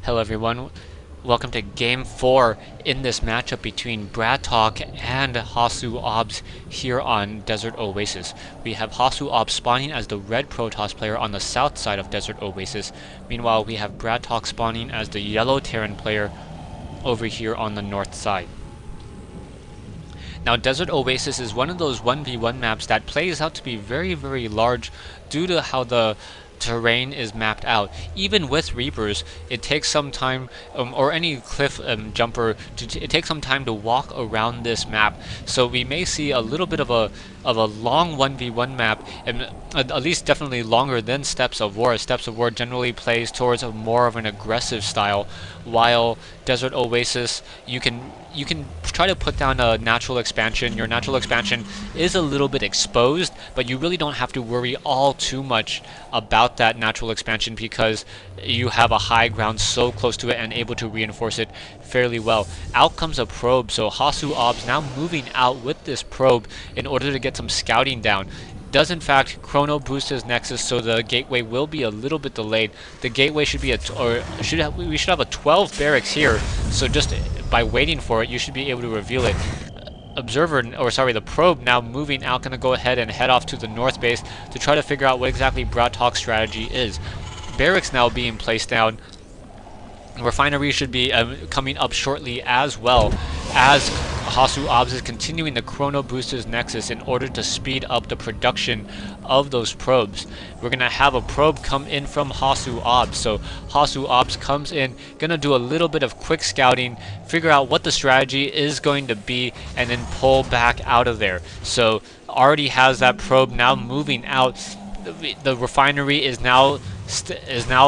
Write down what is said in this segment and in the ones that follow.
Hello everyone, welcome to Game 4 in this matchup between BratOk and HasuObs here on Desert Oasis. We have HasuObs spawning as the red Protoss player on the south side of Desert Oasis. Meanwhile, we have BratOk spawning as the yellow Terran player over here on the north side. Now, Desert Oasis is one of those 1v1 maps that plays out to be very large due to how the terrain is mapped out. Even with Reapers, it takes some time, or any cliff jumper, it takes some time to walk around this map. So we may see a little bit of a long 1v1 map, and at least definitely longer than Steps of War. Steps of War generally plays towards more of an aggressive style, while Desert Oasis, you can try to put down a natural expansion. Your natural expansion is a little bit exposed, but you really don't have to worry all too much about that natural expansion because you have a high ground so close to it and able to reinforce it fairly well. Out comes a probe, so HasuObs now moving out with this probe in order to get some scouting down. Does in fact chrono boost his nexus, so the gateway will be a little bit delayed. The gateway should be we should have a 12 barracks here, so just by waiting for it you should be able to reveal it. The probe now moving out, gonna go ahead and head off to the north base to try to figure out what exactly BratOk's strategy is. Barracks now being placed down. Refinery should be coming up shortly as well, as HasuObs is continuing to chrono boost his nexus in order to speed up the production of those probes. We're gonna have a probe come in from HasuObs, so HasuObs comes in, gonna do a little bit of quick scouting, figure out what the strategy is going to be, and then pull back out of there. So already has that probe now moving out. The refinery is now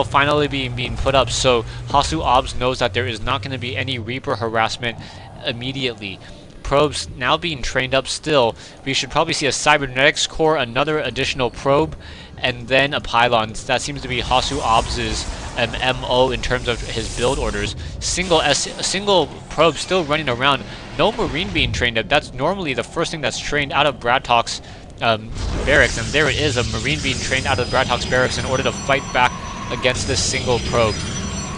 finally being put up, so HasuObs knows that there is not going to be any Reaper harassment immediately. Probes now being trained up still. We should probably see a cybernetics core, another additional probe, and then a pylon. That seems to be HasuObs' MO in terms of his build orders. Single probe still running around. No Marine being trained up. That's normally the first thing that's trained out of BratOk's barracks, and there it is, a Marine being trained out of BratOk's barracks in order to fight back against this single probe.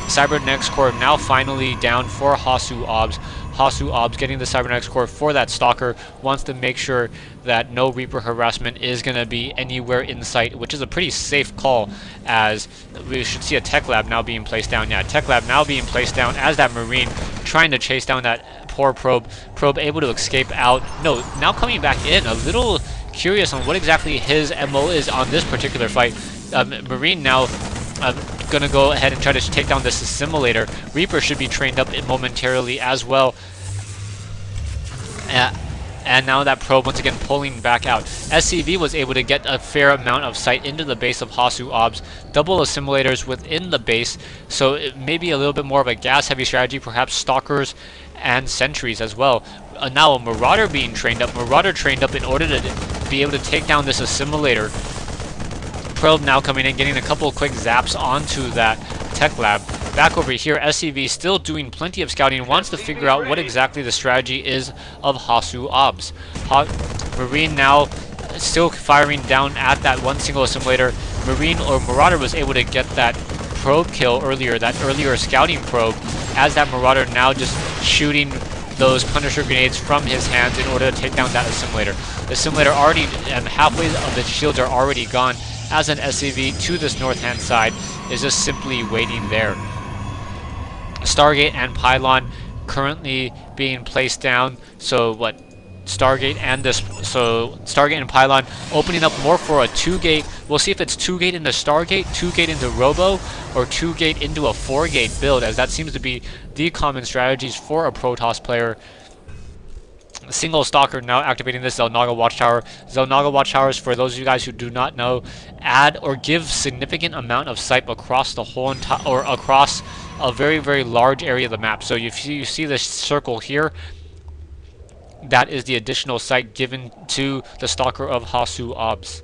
Cybernetics core now finally down for HasuObs. HasuObs getting the Cybernetics core for that Stalker, wants to make sure that no Reaper harassment is going to be anywhere in sight, which is a pretty safe call, as we should see a Tech Lab now being placed down. Yeah, Tech Lab now being placed down as that Marine trying to chase down that poor probe. Probe able to escape out. No, now coming back in, a little curious on what exactly his MO is on this particular fight. Marine now gonna go ahead and try to take down this assimilator. Reaper should be trained up momentarily as well. And now that probe once again pulling back out. SCV was able to get a fair amount of sight into the base of HasuObs. Double assimilators within the base, so it may be a little bit more of a gas heavy strategy, perhaps stalkers and sentries as well. Now a Marauder being trained up. Marauder trained up in order to be able to take down this assimilator. Probe now coming in, getting a couple of quick zaps onto that Tech Lab. Back over here, SCV still doing plenty of scouting, wants to figure out what exactly the strategy is of HasuObs. Marine now still firing down at that one single assimilator. Marine or Marauder was able to get that probe kill earlier, that earlier scouting probe, as that Marauder now just shooting those Punisher grenades from his hands in order to take down that assimilator. The assimilator already, halfway of its shields are already gone, as an SCV to this north-hand side is just simply waiting there. Stargate and Pylon currently being placed down, so what? Stargate and Pylon opening up more for a 2-gate. We'll see if it's 2-gate into Stargate, 2-gate into Robo, or 2-gate into a 4-gate build, as that seems to be the common strategies for a Protoss player. Single Stalker now activating this Xel'Naga Watchtower. Xel'Naga Watchtowers, for those of you guys who do not know, add or give significant amount of sight across the whole or across a very large area of the map. So if you see this circle here, that is the additional sight given to the Stalker of HasuObs.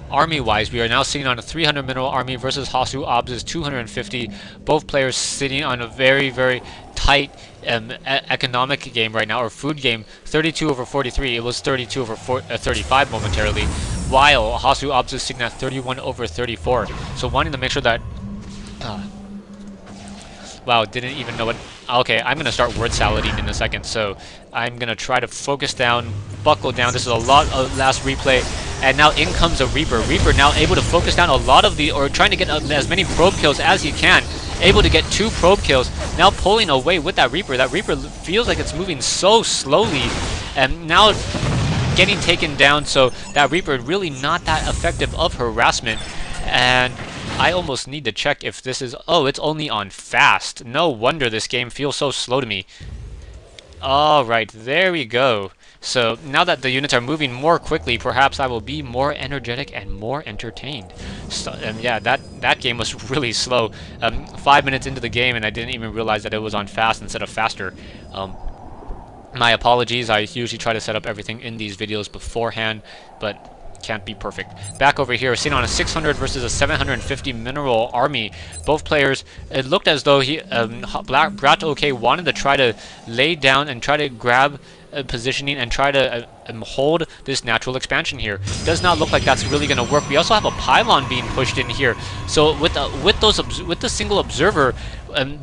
Army-wise, we are now sitting on a 300 mineral army versus HasuObs' 250. Both players sitting on a very tight economic game right now, or food game. 32 over 43. It was 32 over 35 momentarily, while HasuObs is sitting at 31 over 34. So wanting to make sure that Wow, didn't even know what... Okay, I'm going to start word salading in a second, so I'm going to try to focus down, buckle down. This is a lot of last replay, and now in comes a Reaper. Reaper now able to focus down a lot of the... or trying to get as many probe kills as he can. Able to get 2 probe kills, now pulling away with that Reaper. That Reaper feels like it's moving so slowly, and now getting taken down, so that Reaper really not that effective of harassment. And I almost need to check if this is... Oh, it's only on fast. No wonder this game feels so slow to me. Alright, there we go. So, now that the units are moving more quickly, perhaps I will be more energetic and more entertained. So, yeah, that game was really slow. 5 minutes into the game, and I didn't even realize that it was on fast instead of faster. My apologies, I usually try to set up everything in these videos beforehand, but can't be perfect. Back over here, sitting on a 600 versus a 750 mineral army. Both players, it looked as though BratOk wanted to try to lay down and try to grab positioning and try to hold this natural expansion here. Does not look like that's really going to work. We also have a pylon being pushed in here. So with the single observer,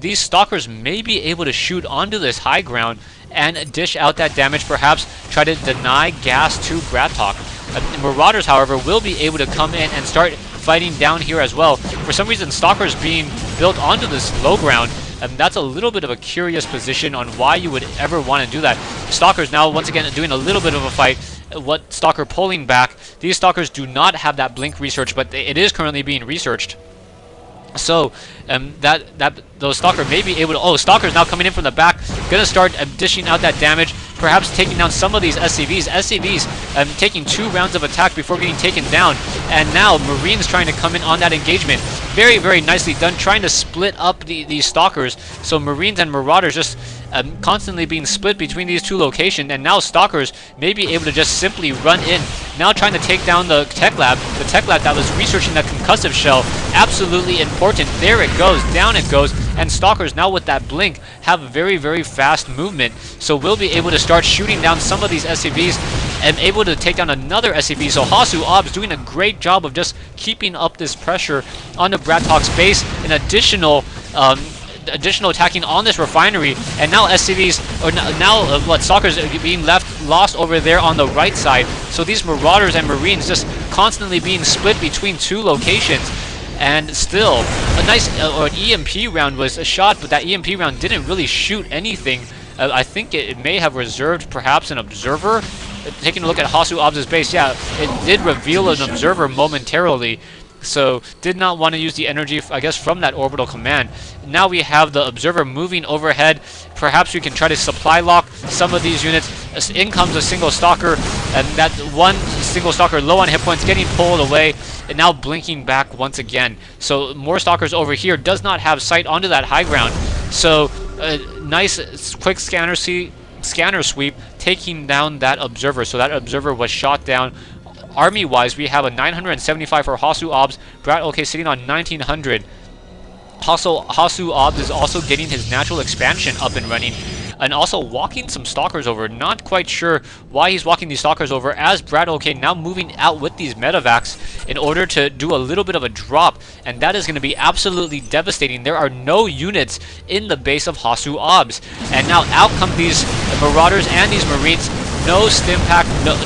these stalkers may be able to shoot onto this high ground and dish out that damage, perhaps try to deny gas to BratOk. Marauders, however, will be able to come in and start fighting down here as well. For some reason, Stalkers being built onto this low ground, that's a little bit of a curious position on why you would ever want to do that. Stalkers now, once again, doing a little bit of a fight. What Stalker pulling back. These Stalkers do not have that blink research, but it is currently being researched. So, those Stalker may be able to... Oh, Stalker's now coming in from the back. Gonna start dishing out that damage. Perhaps taking down some of these SCVs. SCVs taking 2 rounds of attack before getting taken down. And now, Marines trying to come in on that engagement. Very, very nicely done. Trying to split up these Stalkers. So, Marines and Marauders just constantly being split between these 2 locations. And now, Stalkers may be able to just simply run in. Now trying to take down the tech lab. The tech lab that was researching that concussive shell. Absolutely important. There it goes. Down it goes. And Stalkers now with that blink have very, very fast movement. So we'll be able to start shooting down some of these SCVs and able to take down another SCV. So HasuObs doing a great job of just keeping up this pressure on the BratOk's base. An additional attacking on this refinery, and now SCVs, or now Stalkers are being lost over there on the right side. So these Marauders and Marines just constantly being split between 2 locations. And still, a nice or an EMP round was a shot, but that EMP round didn't really shoot anything. I think it may have reserved perhaps an observer. Taking a look at HasuObs' base, yeah, it did reveal an observer momentarily. So, did not want to use the energy, I guess, from that orbital command. Now we have the observer moving overhead. Perhaps we can try to supply lock some of these units. In comes a single Stalker, and that one single Stalker low on hit points getting pulled away, and now blinking back once again. So, more Stalkers over here, does not have sight onto that high ground. So, nice quick scanner sweep, taking down that observer. So that observer was shot down. Army-wise, we have a 975 for HasuObs. BratOk sitting on 1900. HasuObs is also getting his natural expansion up and running, and also walking some Stalkers over. Not quite sure why he's walking these Stalkers over, as BratOk now moving out with these medevacs in order to do a little bit of a drop, and that is going to be absolutely devastating. There are no units in the base of HasuObs, and now out come these Marauders and these Marines. No stim pack,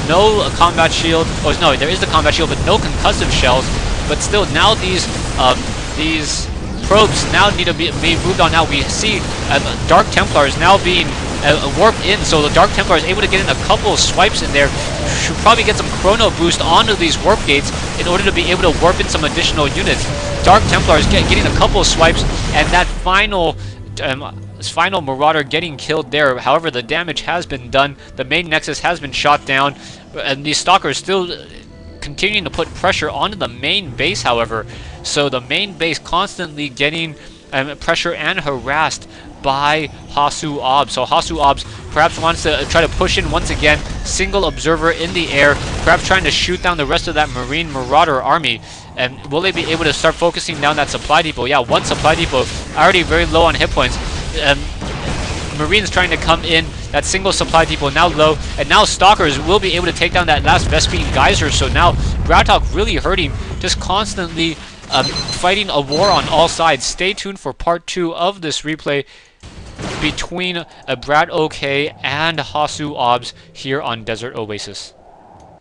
no combat shield. Oh no, there is the combat shield, but no concussive shells. But still, now these probes now need to be moved on. Now we see Dark Templars now being warped in, so the Dark Templar is able to get in a couple of swipes in there. Should probably get some chrono boost onto these warp gates in order to be able to warp in some additional units. Dark Templar is getting a couple of swipes, and that final Marauder getting killed there. However, the damage has been done. The main Nexus has been shot down, and these Stalkers still continuing to put pressure onto the main base, however. So the main base constantly getting pressure and harassed by HasuObs. So HasuObs perhaps wants to try to push in once again. Single observer in the air, perhaps trying to shoot down the rest of that Marine Marauder army. And will they be able to start focusing down that supply depot? Yeah, one supply depot already very low on hit points. Marines trying to come in. That single supply depot now low, and now Stalkers will be able to take down that last Vespine Geyser. So now BratOk really hurting, just constantly fighting a war on all sides. Stay tuned for part 2 of this replay between BratOk and HasuObs here on Desert Oasis.